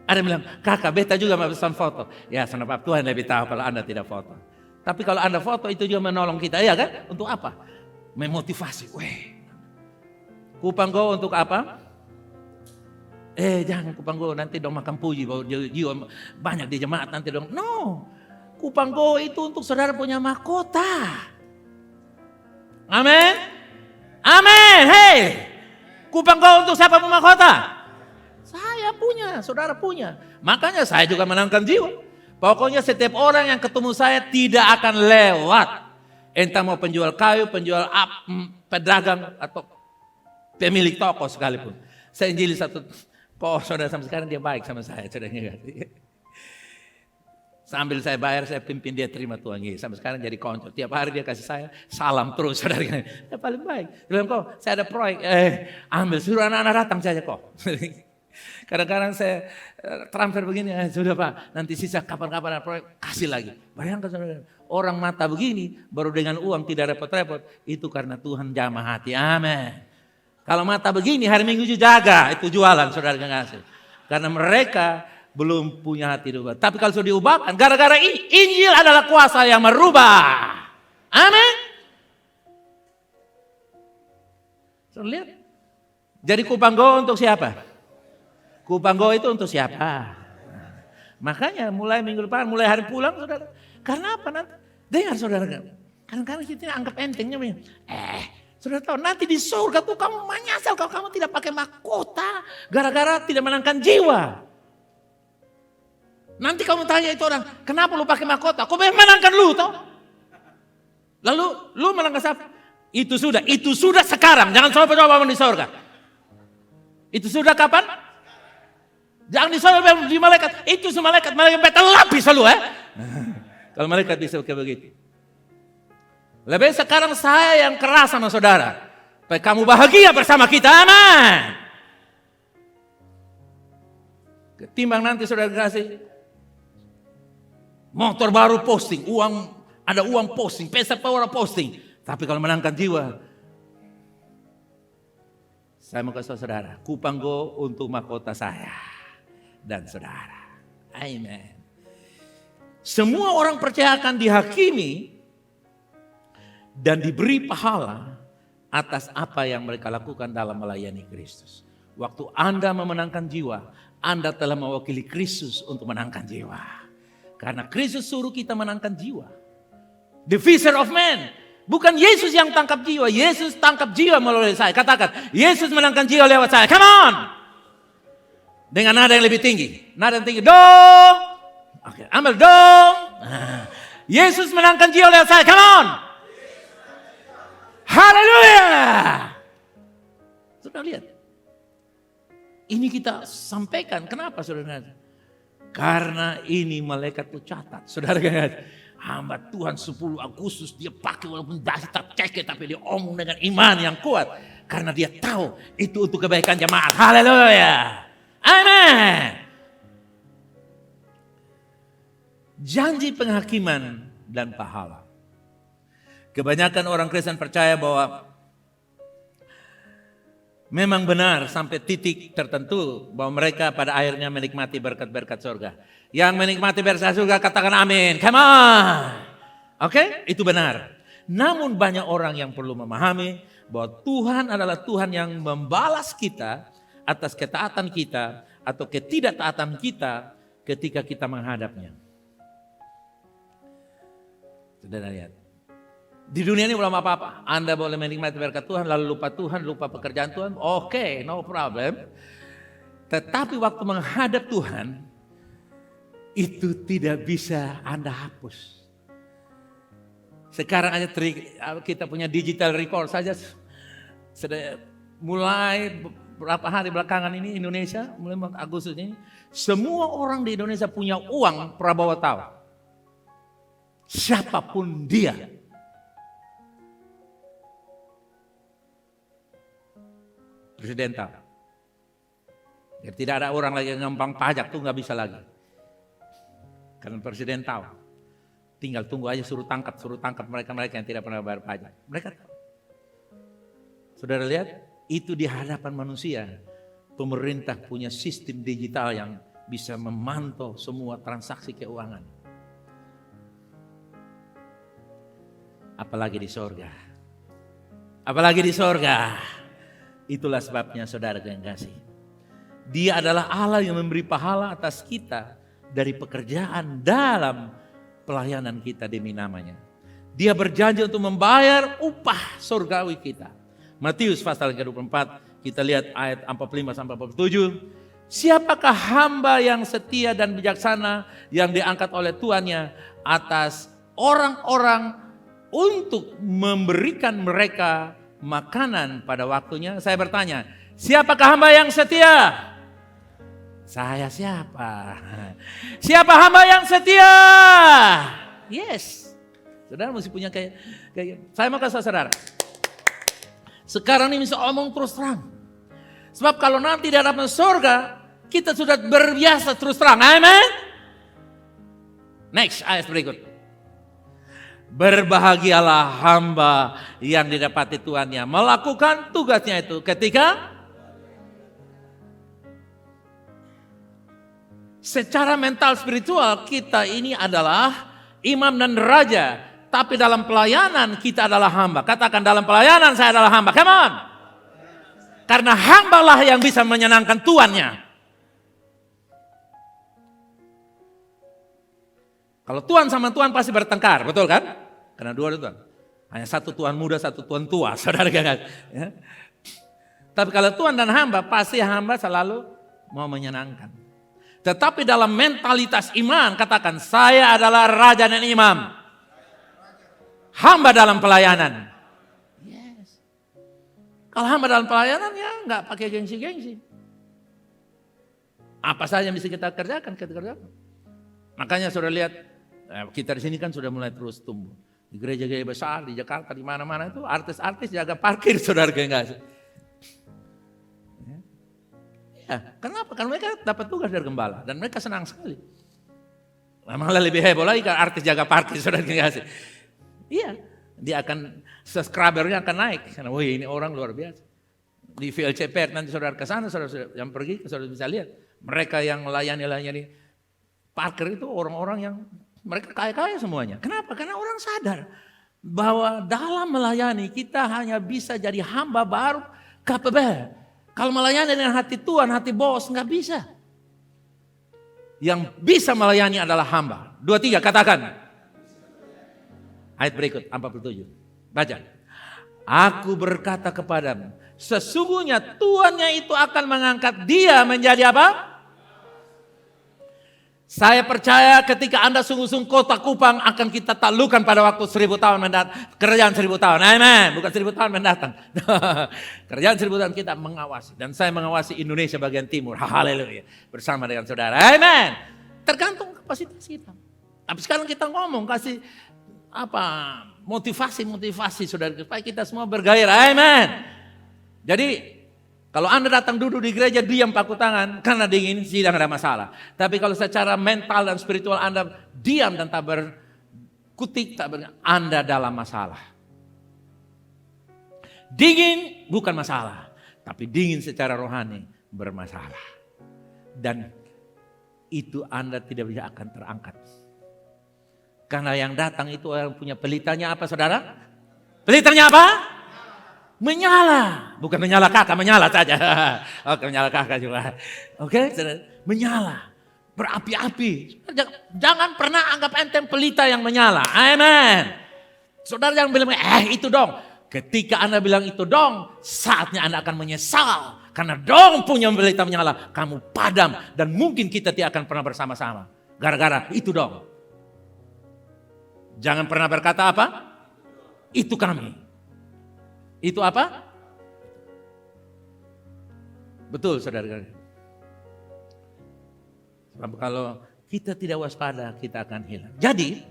Ada yang bilang, kakak beta juga mau pesan foto. Ya kenapa Tuhan lebih tahu kalau Anda tidak foto. Tapi kalau Anda foto itu juga menolong kita, ya kan? Untuk apa? Memotivasi. Kupanggo untuk apa? Jangan kupanggo nanti dong makan puji, jiwa banyak di jemaat nanti dong. No, kupanggo itu untuk saudara punya mahkota. Amin. Amin. Hei. Kupanggo untuk siapa punya mahkota? Saya punya, saudara punya. Makanya saya juga menangkan jiwa. Pokoknya setiap orang yang ketemu saya tidak akan lewat. Entah mau penjual kayu, penjual pedagang atau pemilik toko sekalipun. Saya injili satu saudara sampai sekarang dia baik sama saya. Sambil saya bayar, saya pimpin dia terima Tuhan Yesus. Sampai sekarang jadi konco. Tiap hari dia kasih saya salam terus. Saudara. Ya paling baik. Dia bilang, kok saya ada proyek. Ambil, suruh anak-anak datang saja kok. Kadang-kadang saya transfer begini. Sudah Pak, nanti sisa kapan-kapan ada proyek, kasih lagi. Bayangkan saudara, orang mata begini, baru dengan uang tidak repot-repot. Itu karena Tuhan jamah hati. Amin. Kalau mata begini, hari Minggu jaga. Itu jualan saudara kasih. Karena mereka belum punya hati diubah. Tapi kalau sudah diubahkan, gara-gara Injil adalah kuasa yang merubah. Amin. So, lihat. Jadi kupanggo untuk siapa? Kupanggo itu untuk siapa? Makanya mulai minggu depan, mulai hari pulang saudara. Karena apa nanti? Dengar saudara. Kadang-kadang kita anggap entengnya. Saudara tahu nanti di surga tuh kamu menyesal kalau kamu tidak pakai mahkota. Gara-gara tidak menangkan jiwa. Nanti kamu tanya itu orang, kenapa lu pakai mahkota? Kok menangkan lu tau? Lalu lu menangkan siapa? Itu sudah sekarang. Jangan coba-coba di surga. Itu sudah kapan? Jangan di surga di malaikat. Itu malaikat beta lapis selalu Kalau malaikat bisa kayak begitu. Lebih sekarang saya yang keras sama saudara. Supaya kamu bahagia bersama kita. Amin. Ketimbang nanti saudara kasih motor baru posting, uang Ada uang posting, pesta orang posting. Tapi kalau menangkan jiwa, saya mau kasih saudara, Kupang Go untuk mahkota saya dan saudara. Amen. Semua orang percaya akan dihakimi dan diberi pahala atas apa yang mereka lakukan dalam melayani Kristus. Waktu Anda memenangkan jiwa, Anda telah mewakili Kristus untuk menangkan jiwa. Karena Kristus suruh kita menangkan jiwa. The fisher of men. Bukan Yesus yang tangkap jiwa, Yesus tangkap jiwa melalui saya. Katakan, Yesus menangkan jiwa lewat saya. Come on! Dengan nada yang lebih tinggi. Nada yang tinggi, dong! Oke, ambil dong. Yesus menangkan jiwa lewat saya. Come on. Haleluya. Sudah lihat. Ini kita sampaikan. Kenapa saudara? Karena ini malaikat catat. Saudara lihat. Hamba Tuhan 10 Agustus dia pakai walaupun dasi tak cekek. Tapi dia omong dengan iman yang kuat. Karena dia tahu itu untuk kebaikan jemaat. Haleluya. Amin. Janji penghakiman dan pahala. Kebanyakan orang Kristen percaya bahwa memang benar sampai titik tertentu bahwa mereka pada akhirnya menikmati berkat-berkat surga. Yang menikmati berkat surga katakan amin. Come on. Oke, itu benar. Namun banyak orang yang perlu memahami bahwa Tuhan adalah Tuhan yang membalas kita atas ketaatan kita atau ketidaktaatan kita ketika kita menghadapnya. Saudara lihat. Di dunia ini belum apa-apa. Anda boleh menikmati berkat Tuhan lalu lupa Tuhan, lupa pekerjaan Tuhan. Oke, no problem. Tetapi waktu menghadap Tuhan, itu tidak bisa Anda hapus. Sekarang aja kita punya digital record saja. Sudah mulai beberapa hari belakangan ini Indonesia, mulai Agustus ini. Semua orang di Indonesia punya uang prabawa tahu. Siapapun dia. Presiden tahu. Ya, tidak ada orang lagi yang ngembang pajak tuh nggak bisa lagi. Karena presiden tahu. Tinggal tunggu aja suruh tangkap mereka yang tidak pernah bayar pajak. Mereka tahu. Saudara lihat, itu di hadapan manusia. Pemerintah punya sistem digital yang bisa memantau semua transaksi keuangan. Apalagi di sorga. Apalagi di sorga. Itulah sebabnya saudara yang kasih. Dia adalah Allah yang memberi pahala atas kita dari pekerjaan dalam pelayanan kita demi namanya. Dia berjanji untuk membayar upah surgawi kita. Matius pasal ke-24 kita lihat ayat 45 sampai 47. Siapakah hamba yang setia dan bijaksana yang diangkat oleh tuannya atas orang-orang untuk memberikan mereka makanan pada waktunya? Saya bertanya, siapakah hamba yang setia? Saya siapa? Siapa hamba yang setia? Yes. Saudara mesti punya kayak saya mau kasih saudara. Sekarang ini bisa omong terus terang. Sebab kalau nanti di hadapan surga, kita sudah berbiasa terus terang. Amen. Next ayat berikut. Berbahagialah hamba yang didapati tuannya melakukan tugasnya itu ketika secara mental spiritual kita ini adalah imam dan raja, tapi dalam pelayanan kita adalah hamba. Katakan dalam pelayanan saya adalah hamba. Come on. Karena hambalah yang bisa menyenangkan tuannya. Kalau tuan sama tuan pasti bertengkar, betul kan? Karena dua tuan. Hanya satu tuan muda, satu tuan tua, saudara kan? Ya. Tapi kalau tuan dan hamba, pasti hamba selalu mau menyenangkan. Tetapi dalam mentalitas iman, katakan saya adalah raja dan imam. Hamba dalam pelayanan. Yes. Kalau hamba dalam pelayanan ya nggak pakai gengsi-gengsi. Apa saja yang bisa kita kerjakan, kita kerjakan. Makanya sudah lihat, kita di sini kan sudah mulai terus tumbuh. Di gereja-gereja besar, di Jakarta, di mana-mana itu artis-artis jaga parkir, saudara enggak sih? Ya, kenapa? Karena mereka dapat tugas dari gembala dan mereka senang sekali. Malah lebih heboh lagi kan artis jaga parkir, saudara enggak sih? Iya, dia akan, subscribernya akan naik. Karena wah ini orang luar biasa. Di VLCP nanti saudara ke sana, saudara yang pergi, saudara bisa lihat. Mereka yang melayani parkir itu orang-orang yang mereka kaya-kaya semuanya. Kenapa? Karena orang sadar bahwa dalam melayani kita hanya bisa jadi hamba baru capable. Kalau melayani dengan hati Tuhan, hati bos, nggak bisa. Yang bisa melayani adalah hamba. 2, 3 katakan. Ayat berikut 47. Baca. Aku berkata kepadamu, sesungguhnya tuannya itu akan mengangkat dia menjadi apa? Saya percaya ketika Anda sungguh-sungguh kota Kupang akan kita taklukkan pada waktu 1000 tahun mendatang. Kerajaan 1000 tahun. Amen. Bukan 1000 tahun mendatang. Kerajaan 1000 tahun kita mengawasi. Dan saya mengawasi Indonesia bagian timur. Haleluya. Bersama dengan saudara. Amen. Tergantung kapasitas kita. Tapi sekarang kita ngomong kasih motivasi saudara supaya kita semua bergairah. Amen. Jadi kalau Anda datang duduk di gereja diam paku tangan karena dingin, tidak ada masalah. Tapi kalau secara mental dan spiritual Anda diam dan tak berkutik, Anda dalam masalah. Dingin bukan masalah, tapi dingin secara rohani bermasalah. Dan itu Anda tidak bisa akan terangkat. Karena yang datang itu orang punya pelitanya apa saudara? Pelitanya apa? Menyala. Bukan menyala kakak, menyala saja. Oke, menyala kakak juga. Oke, menyala. Berapi-api. Jangan pernah anggap enteng pelita yang menyala. Amen. Saudara jangan bilang, itu dong. Ketika Anda bilang itu dong, saatnya Anda akan menyesal. Karena dong punya pelita menyala. Kamu padam dan mungkin kita tidak akan pernah bersama-sama. Gara-gara itu dong. Jangan pernah berkata apa? Itu kami. Itu apa? Betul saudara. Sebab kalau kita tidak waspada, kita akan hilang. Jadi,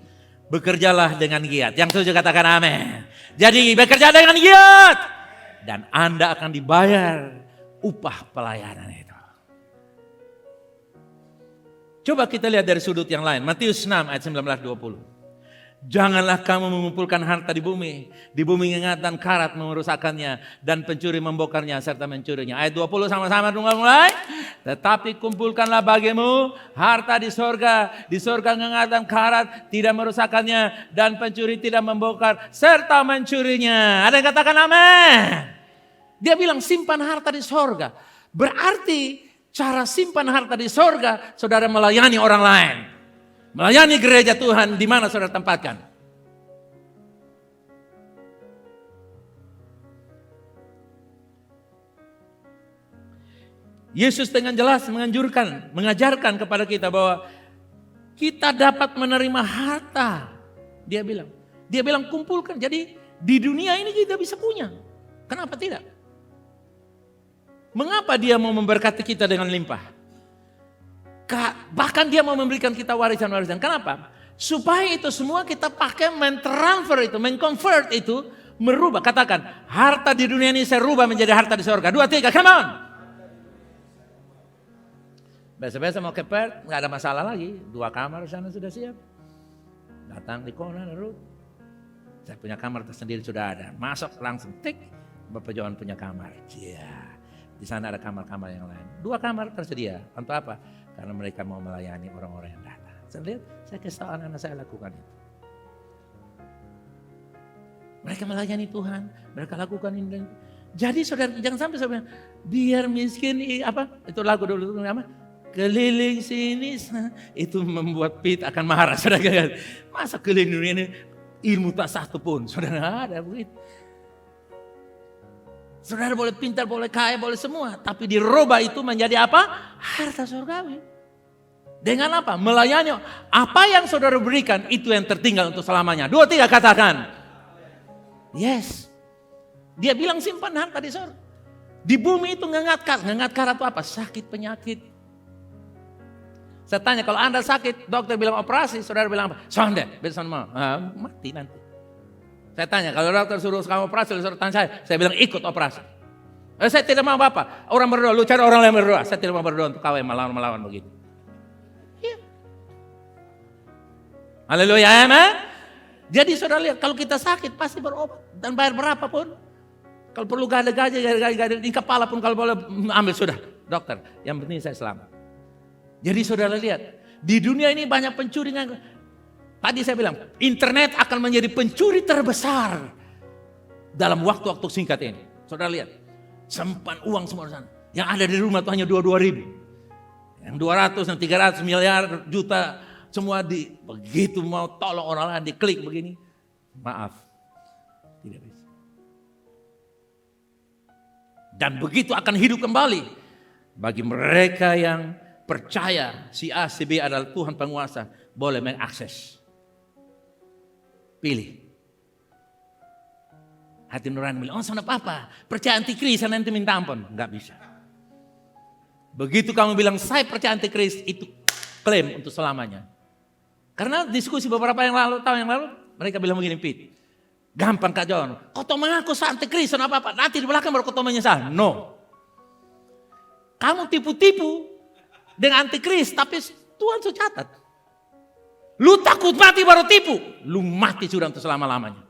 bekerjalah dengan giat. Yang setuju katakan amin. Jadi, bekerja dengan giat. Dan Anda akan dibayar upah pelayanan itu. Coba kita lihat dari sudut yang lain. Matius 6 ayat 19-20. Janganlah kamu mengumpulkan harta di bumi ingatan karat merusakkannya dan pencuri membongkarnya serta mencurinya. Ayat 20 sama-sama mulai. Tetapi kumpulkanlah bagimu harta di sorga ingatan karat tidak merusakkannya dan pencuri tidak membongkar serta mencurinya. Ada yang katakan amin. Dia bilang simpan harta di sorga. Berarti cara simpan harta di sorga, saudara melayani orang lain. Melayani gereja Tuhan di mana saudara tempatkan. Yesus dengan jelas mengajarkan kepada kita bahwa kita dapat menerima harta. Dia bilang kumpulkan. Jadi di dunia ini kita bisa punya. Kenapa tidak? Mengapa dia mau memberkati kita dengan limpah? Bahkan dia mau memberikan kita warisan-warisan. Kenapa? Supaya itu semua kita pakai mentransfer itu, menconvert itu, merubah. Katakan, harta di dunia ini saya rubah menjadi harta di surga. 2, 3, come on. Biasa-biasa mau ke Perth, gak ada masalah lagi. 2 kamar di sana sudah siap. Datang di Kona, saya punya kamar tersendiri sudah ada. Masuk langsung, tik. Bapak Johan punya kamar. Iya. Di sana ada kamar-kamar yang lain. 2 kamar tersedia. Untuk apa? Karena mereka mau melayani orang-orang yang datang. Saya lihat, saya kasih tahu anak-anak saya lakukan itu. Mereka melayani Tuhan, mereka lakukan ini. Jadi saudara, jangan sampai saudara biar miskin itu lagu dulu apa? Keliling sini, itu membuat Pit akan marah. Saudara, masa keliling dunia ini ilmu tak satu pun, saudara ada begitu. Saudara boleh pintar, boleh kaya, boleh semua. Tapi dirubah itu menjadi apa? Harta surgawi. Dengan apa? Melayani. Apa yang saudara berikan itu yang tertinggal untuk selamanya. 2, 3 katakan. Yes. Dia bilang simpan harta di surga. Di bumi itu ngengat karat itu apa? Sakit, penyakit. Saya tanya kalau Anda sakit, dokter bilang operasi, saudara bilang apa? Sonde, besok mau. Mati nanti. Saya tanya, kalau dokter suruh kamu operasi, suruh tanya saya bilang ikut operasi. Saya tidak mau apa-apa. Orang berdoa, lu cari orang lain berdoa. Saya tidak mau berdoa untuk kau yang melawan begitu. Iya. Haleluya, amen. Jadi saudara lihat, kalau kita sakit pasti berobat dan bayar berapapun. Kalau perlu gak ada gaji, di kepala pun kalau boleh ambil sudah, dokter. Yang penting saya selamat. Jadi saudara lihat, di dunia ini banyak pencuri. Tadi saya bilang, internet akan menjadi pencuri terbesar dalam waktu-waktu singkat ini. Saudara lihat, simpan uang semua di sana. Yang ada di rumah itu hanya 2 ribu. Yang 200, yang 300 miliar, juta, semua begitu mau tolong orang lain, diklik begini. Maaf, tidak bisa. Dan begitu akan hidup kembali. Bagi mereka yang percaya si A, si B adalah Tuhan penguasa, boleh mengakses. Pilih. Hati nurani bilang, sana apa? Percaya antikris, nanti minta ampun. Enggak bisa. Begitu kamu bilang, saya percaya antikris, itu klaim untuk selamanya. Karena diskusi beberapa tahun yang lalu, mereka bilang begini, Pit. Gampang Kak John, kau tahu mengaku saya antikris, apa-apa. Nanti di belakang baru kau tahu menyesal. No. Kamu tipu-tipu dengan antikris, tapi Tuhan sudah catat. Lu takut mati baru tipu. Lu mati sudah untuk selama-lamanya.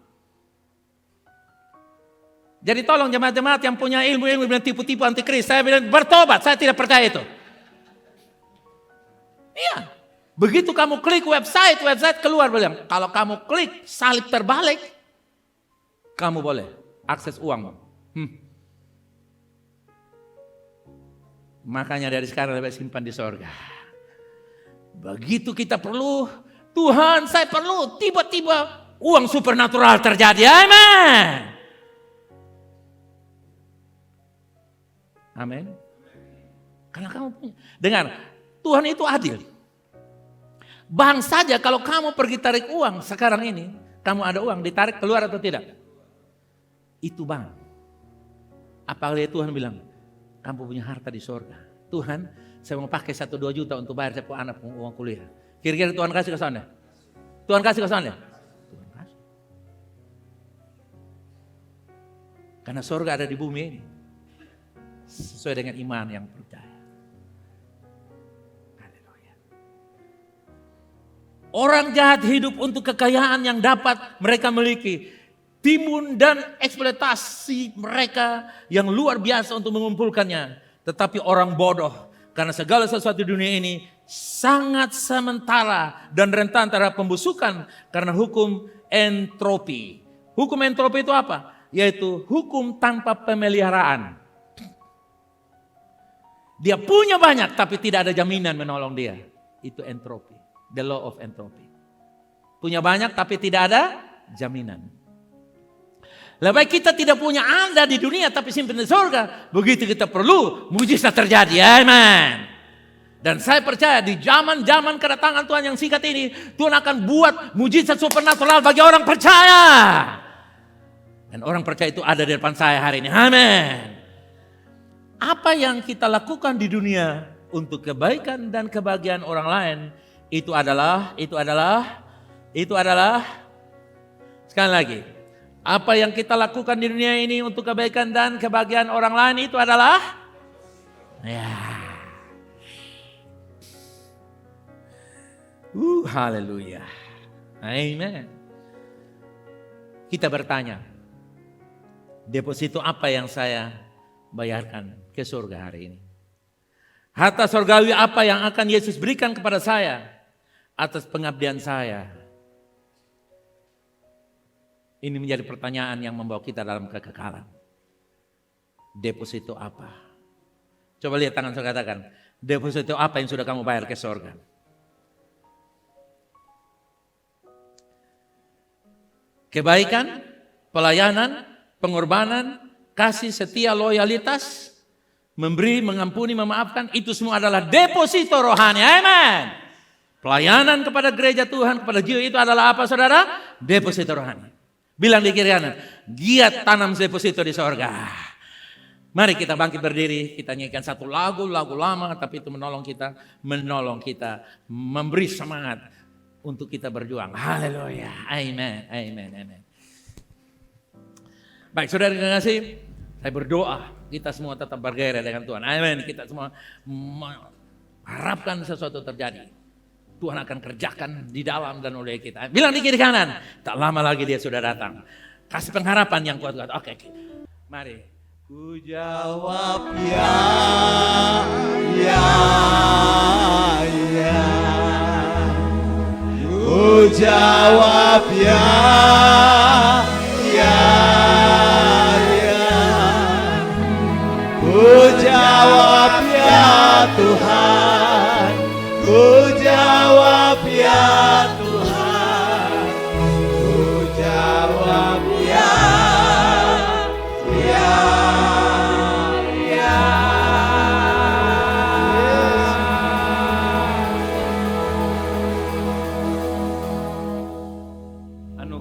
Jadi tolong jemaat-jemaat yang punya ilmu bilang tipu-tipu antikris. Saya bilang bertobat, saya tidak percaya itu. Iya. Begitu kamu klik website keluar bilang. Kalau kamu klik salib terbalik, kamu boleh akses uangmu. Makanya dari sekarang lebih simpan di sorga. Begitu kita perlu, Tuhan saya perlu, tiba-tiba uang supernatural terjadi. Amin. Amin. Karena kamu punya. Dengar, Tuhan itu adil. Bank saja kalau kamu pergi tarik uang sekarang ini, kamu ada uang ditarik keluar atau tidak? Itu bank. Apalagi Tuhan bilang, kamu punya harta di sorga. Tuhan, saya mau pakai 1-2 juta untuk bayar saya anak uang kuliah. Kira-kira Tuhan kasih ke sana? Tuhan kasih ke sana? Tuhan kasih. Karena sorga ada di bumi ini. Sesuai dengan iman yang percaya. Haleluya. Orang jahat hidup untuk kekayaan yang dapat mereka miliki. Timbun dan eksploitasi mereka yang luar biasa untuk mengumpulkannya. Tetapi orang bodoh, karena segala sesuatu di dunia ini sangat sementara dan rentan terhadap pembusukan karena hukum entropi. Hukum entropi itu apa? Yaitu hukum tanpa pemeliharaan. Dia punya banyak tapi tidak ada jaminan menolong dia. Itu entropi. The law of entropy. Punya banyak tapi tidak ada jaminan. Lebih baik kita tidak punya ada di dunia tapi simpan di surga. Begitu kita perlu, mujizat terjadi. Amin. Dan saya percaya di zaman-zaman kedatangan Tuhan yang singkat ini, Tuhan akan buat mujizat supernatural bagi orang percaya. Dan orang percaya itu ada di depan saya hari ini. Amin. Apa yang kita lakukan di dunia untuk kebaikan dan kebahagiaan orang lain, itu adalah sekali lagi. Apa yang kita lakukan di dunia ini untuk kebaikan dan kebahagiaan orang lain itu adalah haleluya. Amen. Kita bertanya, deposito apa yang saya bayarkan ke surga hari ini? Harta surgawi apa yang akan Yesus berikan kepada saya atas pengabdian saya? Ini menjadi pertanyaan yang membawa kita dalam kekekalan. Deposito apa? Coba lihat tangan saya, katakan, deposito apa yang sudah kamu bayar ke surga? Kebaikan, pelayanan, pengorbanan, kasih, setia, loyalitas, memberi, mengampuni, memaafkan, itu semua adalah deposito rohani. Amin. Pelayanan kepada gereja Tuhan, kepada jiwa itu adalah apa saudara? Deposito rohani. Bilang di kiri kanan, giat tanam deposito di sorga. Mari kita bangkit berdiri, kita nyanyikan satu lagu lama, tapi itu menolong kita, memberi semangat untuk kita berjuang. Haleluya, amin, amin, amin. Baik, saudara terima kasih. Saya berdoa kita semua tetap bergairah dengan Tuhan. Amin. Kita semua mengharapkan sesuatu terjadi. Tuhan akan kerjakan di dalam dan oleh kita. Bilang di kiri kanan, tak lama lagi dia sudah datang. Kasih pengharapan yang kuat-kuat. Oke. Mari. Ku jawab Ya, ya, ya. Ku jawab ya, ya, ya. Ku jawab ya Tuhan. Ku jawab ya Tuhan. Ku jawab ya, ya, ya.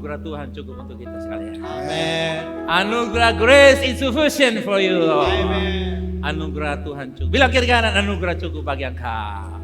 anugerah Tuhan cukup untuk kita sekalian. Amen. Anugerah grace is sufficient for you, Lord. Amen. Anugerah Tuhan cukup. Bilang kiri kanan, anugerah cukup bagi engkau.